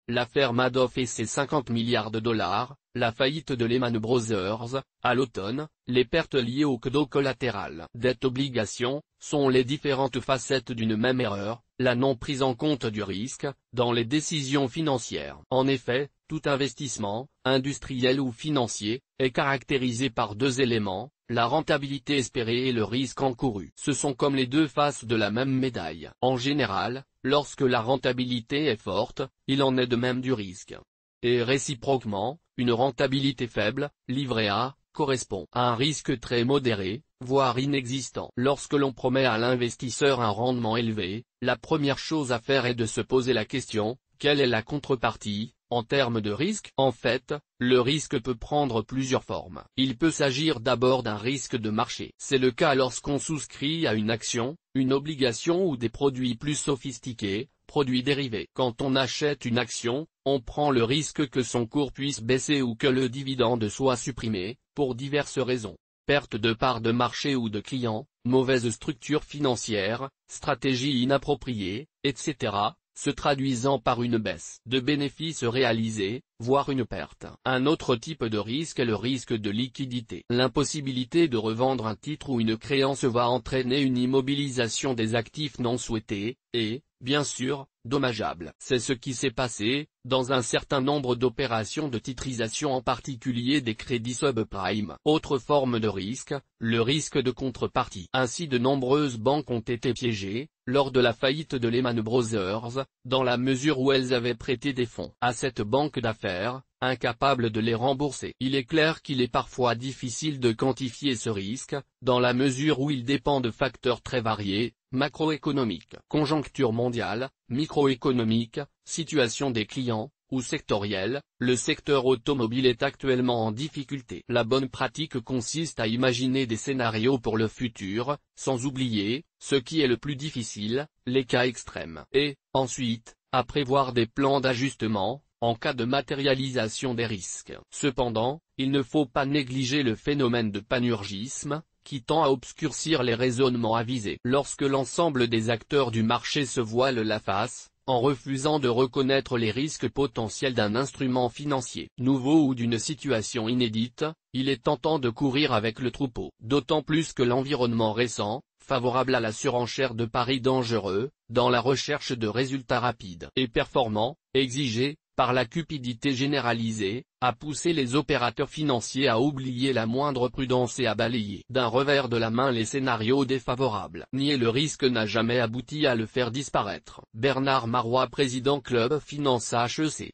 l'affaire Madoff et ses 50 milliards de dollars, la faillite de Lehman Brothers, à l'automne, les pertes liées au cadeau collatéral. Dette-obligation, sont les différentes facettes d'une même erreur, la non prise en compte du risque, dans les décisions financières. En effet, tout investissement, industriel ou financier, est caractérisé par deux éléments, la rentabilité espérée et le risque encouru. Ce sont comme les deux faces de la même médaille. En général, lorsque la rentabilité est forte, il en est de même du risque. Et réciproquement, une rentabilité faible, livrée à, correspond à un risque très modéré, voire inexistant. Lorsque l'on promet à l'investisseur un rendement élevé, la première chose à faire est de se poser la question, quelle est la contrepartie, en termes de risque? En fait, le risque peut prendre plusieurs formes. Il peut s'agir d'abord d'un risque de marché. C'est le cas lorsqu'on souscrit à une action, une obligation ou des produits plus sophistiqués, produits dérivés. Quand on achète une action, on prend le risque que son cours puisse baisser ou que le dividende soit supprimé, pour diverses raisons. Perte de part de marché ou de clients, mauvaise structure financière, stratégie inappropriée, etc., se traduisant par une baisse de bénéfices réalisés, voire une perte. Un autre type de risque est le risque de liquidité. L'impossibilité de revendre un titre ou une créance va entraîner une immobilisation des actifs non souhaités, et, bien sûr, dommageable. C'est ce qui s'est passé, dans un certain nombre d'opérations de titrisation, en particulier des crédits subprime. Autre forme de risque, le risque de contrepartie. Ainsi, de nombreuses banques ont été piégées, lors de la faillite de Lehman Brothers, dans la mesure où elles avaient prêté des fonds à cette banque d'affaires, incapable de les rembourser. Il est clair qu'il est parfois difficile de quantifier ce risque, dans la mesure où il dépend de facteurs très variés, macroéconomiques, conjoncture mondiale, microéconomique, situation des clients, ou sectorielle. Le secteur automobile est actuellement en difficulté. La bonne pratique consiste à imaginer des scénarios pour le futur, sans oublier, ce qui est le plus difficile, les cas extrêmes. Et, ensuite, à prévoir des plans d'ajustement, en cas de matérialisation des risques. Cependant, il ne faut pas négliger le phénomène de panurgisme, qui tend à obscurcir les raisonnements avisés. Lorsque l'ensemble des acteurs du marché se voilent la face, en refusant de reconnaître les risques potentiels d'un instrument financier nouveau ou d'une situation inédite, il est tentant de courir avec le troupeau. D'autant plus que l'environnement récent, favorable à la surenchère de paris dangereux, dans la recherche de résultats rapides et performants, exigés, par la cupidité généralisée, a poussé les opérateurs financiers à oublier la moindre prudence et à balayer d'un revers de la main les scénarios défavorables. Nier le risque n'a jamais abouti à le faire disparaître. Bernard Marois, président Club Finance HEC.